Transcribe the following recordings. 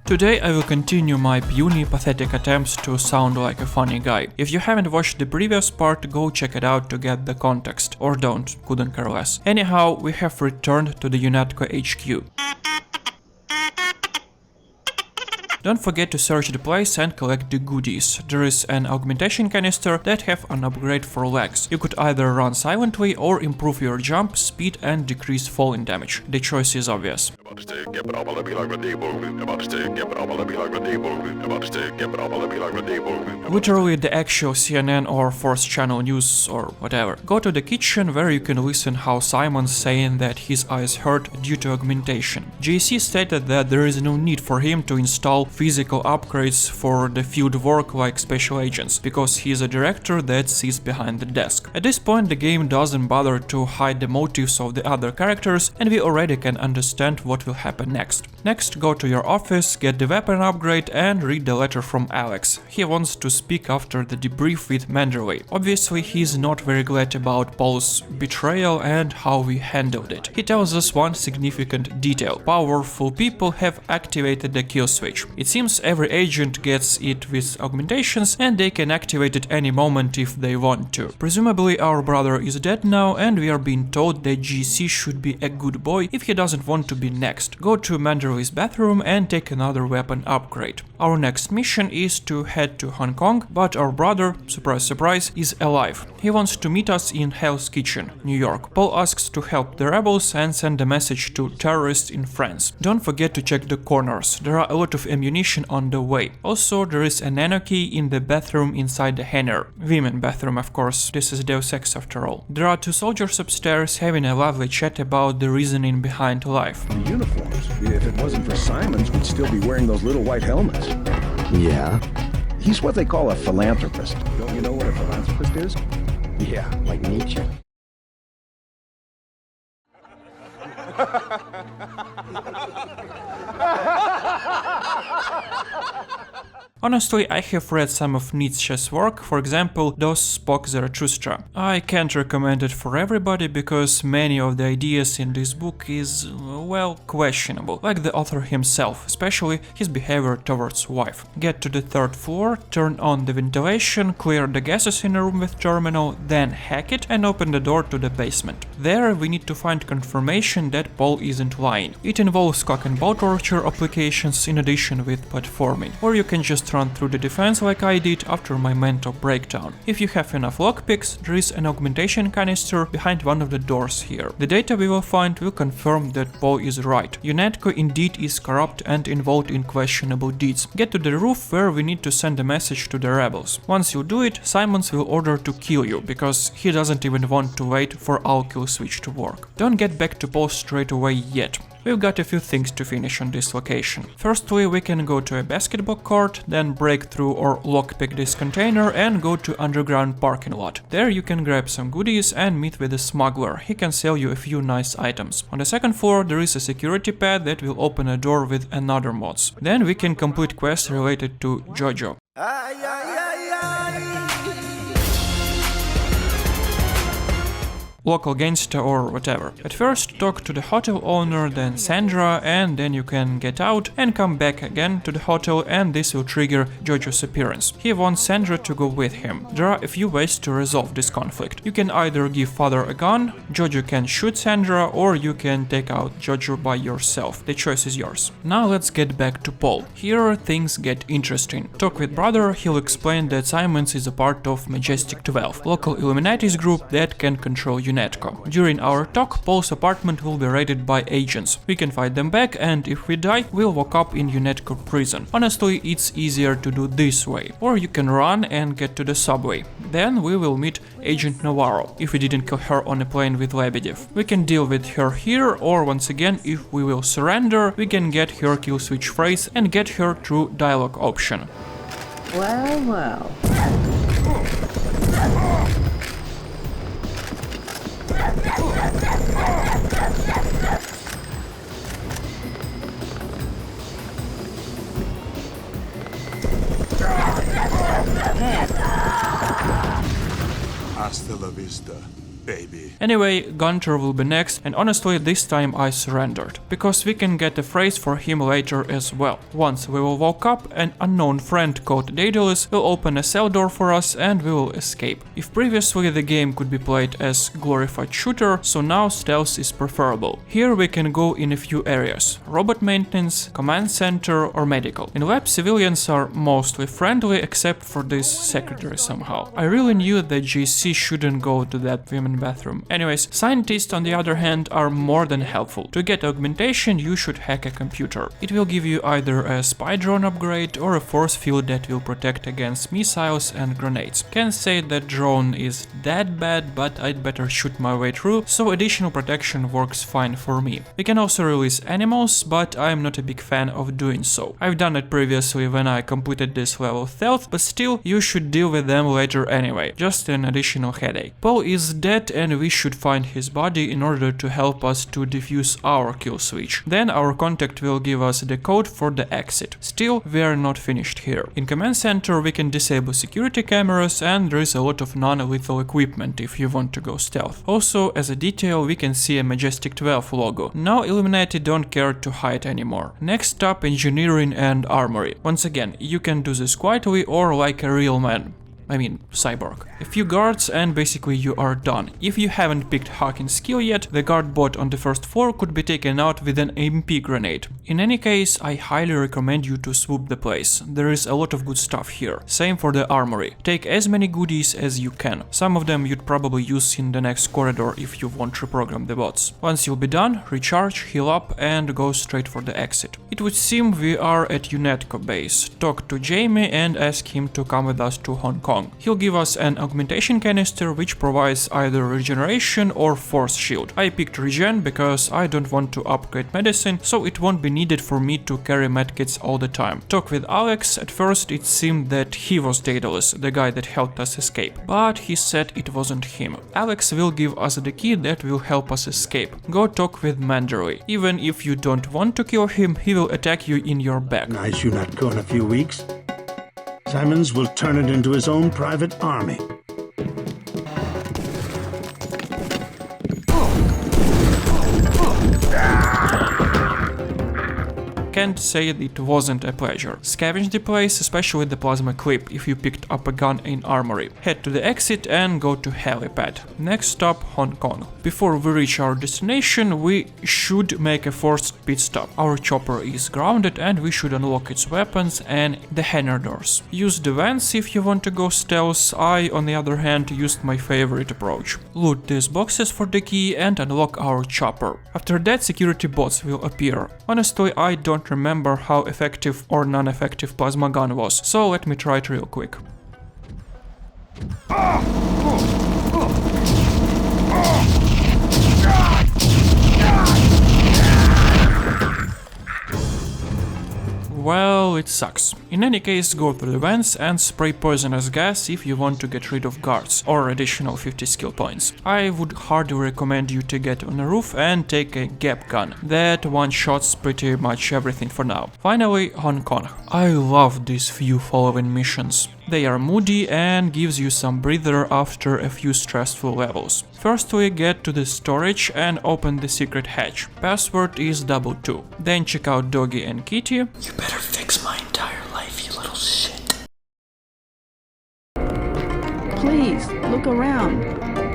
Today I will continue my puny, pathetic attempts to sound like a funny guy. If you haven't watched the previous part, go check it out to get the context. Or don't, couldn't care less. Anyhow, we have returned to the UNATCO HQ. Don't forget to search the place and collect the goodies. There is an augmentation canister that have an upgrade for legs. You could either run silently or improve your jump, speed and decrease falling damage. The choice is obvious. Literally the actual CNN or 4th channel news or whatever. Go to the kitchen where you can listen how Simon's saying that his eyes hurt due to augmentation. JC stated that there is no need for him to install physical upgrades for the field work like special agents, because he is a director that sits behind the desk. At this point the game doesn't bother to hide the motives of the other characters and we already can understand what will happen next. Next, go to your office, get the weapon upgrade and read the letter from Alex. He wants to speak after the debrief with Manderley. Obviously he is not very glad about Paul's betrayal and how we handled it. He tells us one significant detail. Powerful people have activated the kill switch. It seems every agent gets it with augmentations and they can activate it any moment if they want to. Presumably our brother is dead now and we are being told that GC should be a good boy if he doesn't want to be next. Go to Manderley's bathroom and take another weapon upgrade. Our next mission is to head to Hong Kong, but our brother, surprise surprise, is alive. He wants to meet us in Hell's Kitchen, New York. Paul asks to help the rebels and send a message to terrorists in France. Don't forget to check the corners, there are a lot of ammunition on the way. Also, there is a nano key in the bathroom inside the hangar. Women bathroom, of course, this is Deus Ex after all. There are two soldiers upstairs having a lovely chat about the reasoning behind life. The uniforms. If it wasn't for Simons, we'd still be wearing those little white helmets. Yeah? He's what they call a philanthropist. Don't you know what a philanthropist is? Yeah, like Nietzsche. Honestly, I have read some of Nietzsche's work, for example, Dos Spock Zarathustra. I can't recommend it for everybody because many of the ideas in this book is, well, questionable, like the author himself, especially his behavior towards wife. Get to the 3rd floor, turn on the ventilation, clear the gases in a room with terminal, then hack it and open the door to the basement. There we need to find confirmation that Paul isn't lying. It involves cock and ball torture applications in addition with platforming, or you can just run through the defense like I did after my mental breakdown. If you have enough lockpicks, there is an augmentation canister behind one of the doors here. The data we will find will confirm that Paul is right. UNATCO indeed is corrupt and involved in questionable deeds. Get to the roof where we need to send a message to the rebels. Once you do it, Simons will order to kill you, because he doesn't even want to wait for our kill switch to work. Don't get back to Paul straight away yet. We've got a few things to finish on this location. Firstly, we can go to a basketball court, then break through or lockpick this container and go to underground parking lot. There you can grab some goodies and meet with a smuggler. He can sell you a few nice items. On the 2nd floor there is a security pad that will open a door with another mods. Then we can complete quests related to JoJo. Local gangsta or whatever. At first talk to the hotel owner, then Sandra, and then you can get out and come back again to the hotel and this will trigger Jojo's appearance. He wants Sandra to go with him. There are a few ways to resolve this conflict. You can either give father a gun, Jojo can shoot Sandra, or you can take out Jojo by yourself. The choice is yours. Now let's get back to Paul. Here things get interesting. Talk with brother, he'll explain that Simons is a part of Majestic 12, local Illuminati's group that can control UNATCO. During our talk, Paul's apartment will be raided by agents. We can fight them back and if we die, we'll walk up in UNATCO prison. Honestly, it's easier to do this way. Or you can run and get to the subway. Then we will meet Agent Navarro, if we didn't kill her on a plane with Lebedev. We can deal with her here, or once again, if we will surrender, we can get her kill switch phrase and get her through dialogue option. Well, well. Hasta la vista, baby. Anyway, Gunter will be next, and honestly this time I surrendered, because we can get a phrase for him later as well. Once we will woke up, an unknown friend called Daedalus will open a cell door for us and we will escape. If previously the game could be played as glorified shooter, so now stealth is preferable. Here we can go in a few areas: robot maintenance, command center or medical. In lab civilians are mostly friendly except for this secretary somehow. I really knew that JC shouldn't go to that women bathroom. Anyways, scientists on the other hand are more than helpful. To get augmentation you should hack a computer. It will give you either a spy drone upgrade or a force field that will protect against missiles and grenades. Can't say that drone is that bad, but I'd better shoot my way through, so additional protection works fine for me. We can also release animals, but I'm not a big fan of doing so. I've done it previously when I completed this level stealth, but still you should deal with them later anyway, just an additional headache. Paul is dead and we should find his body in order to help us to defuse our kill switch. Then our contact will give us the code for the exit. Still, we are not finished here. In command center we can disable security cameras and there is a lot of non-lethal equipment if you want to go stealth. Also, as a detail, we can see a Majestic 12 logo. Now Illuminati don't care to hide anymore. Next up, engineering and armory. Once again, you can do this quietly or like a real man. I mean, cyborg. A few guards and basically you are done. If you haven't picked hacking skill yet, the guard bot on the first floor could be taken out with an MP grenade. In any case, I highly recommend you to swoop the place. There is a lot of good stuff here. Same for the armory. Take as many goodies as you can. Some of them you'd probably use in the next corridor if you want to reprogram the bots. Once you'll be done, recharge, heal up and go straight for the exit. It would seem we are at UNETCO base. Talk to Jamie and ask him to come with us to Hong Kong. He'll give us an augmentation canister which provides either regeneration or force shield. I picked regen because I don't want to upgrade medicine, so it won't be needed for me to carry medkits all the time. Talk with Alex. At first it seemed that he was Daedalus, the guy that helped us escape, but he said it wasn't him. Alex will give us the key that will help us escape. Go talk with Manderley. Even if you don't want to kill him, he will attack you in your back. Nice you not go in a few weeks. Simons will turn it into his own private army. Can't say it wasn't a pleasure. Scavenge the place, especially the plasma clip if you picked up a gun in armory. Head to the exit and go to helipad. Next stop, Hong Kong. Before we reach our destination, we should make a forced pit stop. Our chopper is grounded and we should unlock its weapons and the hangar doors. Use the vents if you want to go stealth. I, on the other hand, used my favorite approach. Loot these boxes for the key and unlock our chopper. After that, security bots will appear. Honestly, I don't remember how effective or non-effective plasma gun was, so let me try it real quick. Well, it sucks. In any case, go through the vents and spray poisonous gas if you want to get rid of guards, or additional 50 skill points. I would hardly recommend you to get on a roof and take a gap gun. That one-shots pretty much everything for now. Finally, Hong Kong. I love these few following missions. They are moody and gives you some breather after a few stressful levels. Firstly, get to the storage and open the secret hatch. Password is 22. Then check out Doggy and Kitty. You better fix my entire life, you little shit. Please, look around.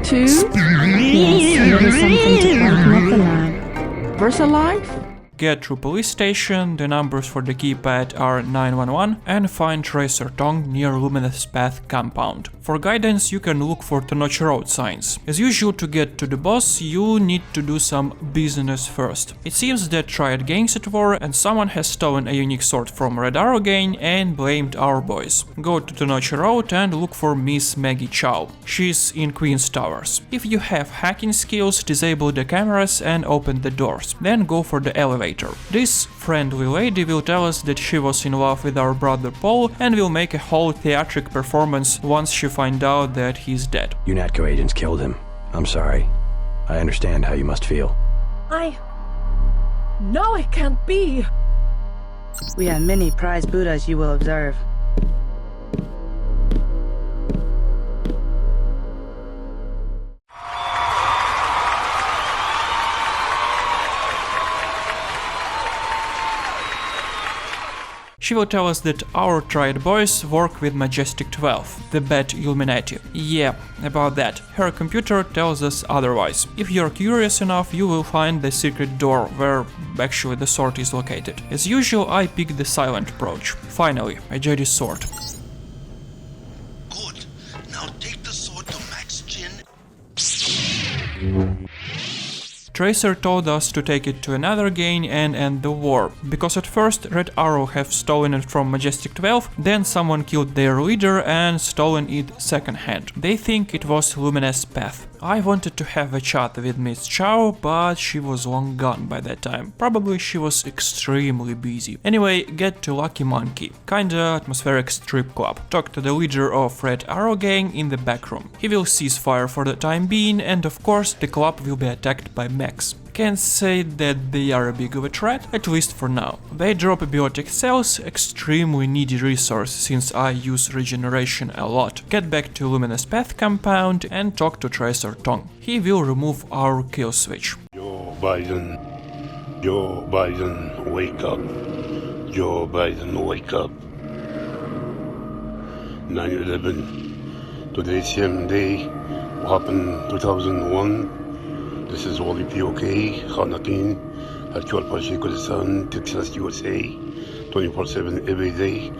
2? Yes, there is something to brighten up the lab. VersaLife? Get through police station, the numbers for the keypad are 911, and find Tracer Tong near Luminous Path compound. For guidance, you can look for Tenoch Road signs. As usual, to get to the boss, you need to do some business first. It seems that Triad Gang's at war and someone has stolen a unique sword from Red Arrow Gang and blamed our boys. Go to Tenoch Road and look for Miss Maggie Chow. She's in Queen's Towers. If you have hacking skills, disable the cameras and open the doors. Then go for the elevator. This friendly lady will tell us that she was in love with our brother Paul and will make a whole theatric performance once she finds out that he's dead. UNATCO agents killed him. I'm sorry. I understand how you must feel. No, it can't be! We have many prize Buddhas, you will observe. She will tell us that our triad boys work with Majestic 12, the bad Illuminati. Yeah, about that. Her computer tells us otherwise. If you're curious enough, you will find the secret door where actually the sword is located. As usual, I pick the silent approach. Finally, a Jedi sword. Good. Now take the sword to Max Jin. Tracer told us to take it to another gain and end the war, because at first Red Arrow have stolen it from Majestic 12, then someone killed their leader and stolen it secondhand. They think it was Luminous Path. I wanted to have a chat with Miss Chow, but she was long gone by that time. Probably she was extremely busy. Anyway, get to Lucky Monkey, kinda atmospheric strip club. Talk to the leader of Red Arrow gang in the back room. He will cease fire for the time being, and of course the club will be attacked by mechs. Can't say that they are a big of a threat, at least for now. They drop biotic cells, extremely needy resource since I use regeneration a lot. Get back to Luminous Path compound and talk to Tracer Tong. He will remove our kill switch. Joe Biden, wake up. Joe Biden, wake up. 9/11. Today's same day, what happened 2001. This is Wally POK, Hanakin, Actual Pashikosan, Texas, USA, 24/7 every day.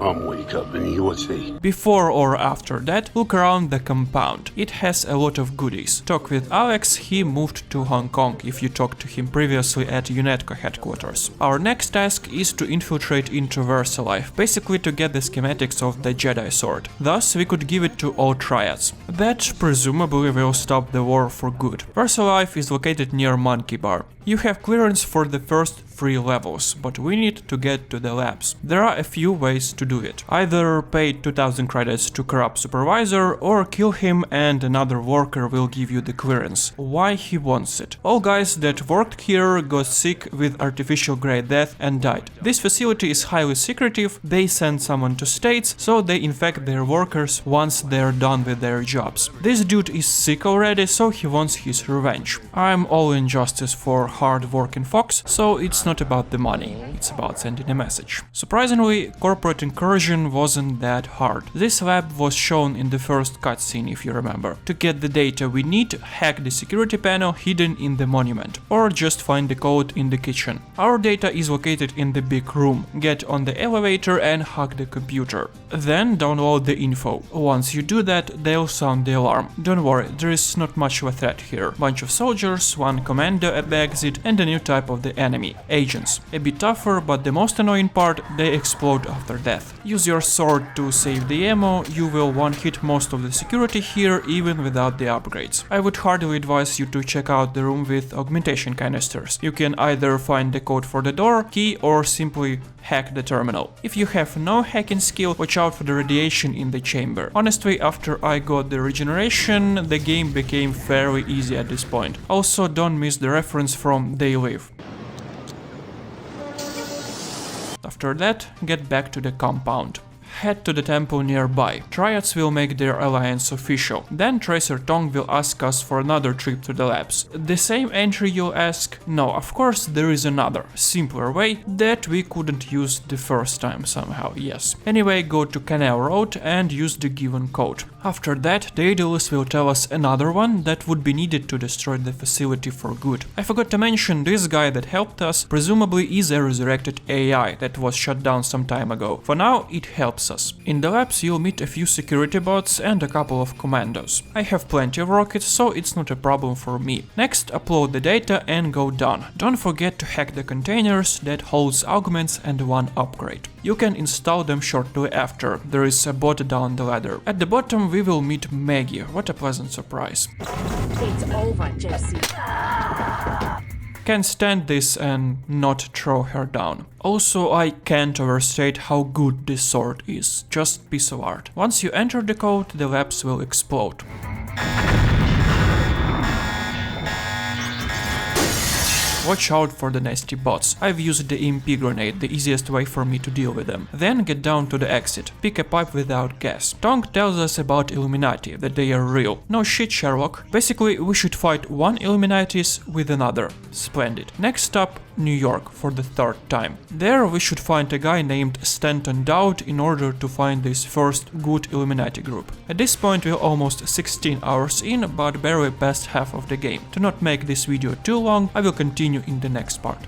Wake up in USA. Before or after that, look around the compound. It has a lot of goodies. Talk with Alex, he moved to Hong Kong if you talked to him previously at UNETCO headquarters. Our next task is to infiltrate into VersaLife, basically to get the schematics of the Jedi sword. Thus, we could give it to all triads. That presumably will stop the war for good. VersaLife is located near Monkey Bar. You have clearance for the first 3 levels, but we need to get to the labs. There are a few ways to do it. Either pay 2000 credits to corrupt supervisor, or kill him and another worker will give you the clearance. Why he wants it? All guys that worked here got sick with artificial grey death and died. This facility is highly secretive, they send someone to States, so they infect their workers once they're done with their jobs. This dude is sick already, so he wants his revenge. I'm all in justice for hard-working Fox, so it's not about the money, it's about sending a message. Surprisingly, corporate incursion wasn't that hard. This lab was shown in the first cutscene, if you remember. To get the data we need, hack the security panel hidden in the monument, or just find the code in the kitchen. Our data is located in the big room. Get on the elevator and hack the computer. Then download the info. Once you do that, they'll sound the alarm. Don't worry, there is not much of a threat here. Bunch of soldiers, one commando at the exit, and a new type of the enemy, agents. A bit tougher, but the most annoying part, they explode after death. Use your sword to save the ammo, you will one-hit most of the security here even without the upgrades. I would hardly advise you to check out the room with augmentation canisters. You can either find the code for the door, key, or simply hack the terminal. If you have no hacking skill, watch out for the radiation in the chamber. Honestly, after I got the regeneration, the game became fairly easy at this point. Also, don't miss the reference from They Live. After that, get back to the compound. Head to the temple nearby. Triads will make their alliance official. Then Tracer Tong will ask us for another trip to the labs. The same entry, you'll ask? No, of course there is another, simpler way that we couldn't use the first time somehow, yes. Anyway, go to Canal Road and use the given code. After that, Daedalus will tell us another one that would be needed to destroy the facility for good. I forgot to mention, this guy that helped us presumably is a resurrected AI that was shut down some time ago. For now, it helps us. In the labs you'll meet a few security bots and a couple of commandos. I have plenty of rockets, so it's not a problem for me. Next, upload the data and go done. Don't forget to hack the containers that holds augments and one upgrade. You can install them shortly after. There is a bot down the ladder. At the bottom we will meet Maggie. What a pleasant surprise. It's over, Jesse. Can't stand this and not throw her down. Also, I can't overstate how good this sword is. Just piece of art. Once you enter the code, the labs will explode. Watch out for the nasty bots. I've used the EMP grenade, the easiest way for me to deal with them. Then get down to the exit. Pick a pipe without gas. Tong tells us about Illuminati, that they are real. No shit, Sherlock. Basically, we should fight one Illuminatis with another. Splendid. Next up, New York for the third time. There we should find a guy named Stanton Dowd in order to find this first good Illuminati group. At this point we're almost 16 hours in, but barely past half of the game. To not make this video too long, I will continue in the next part.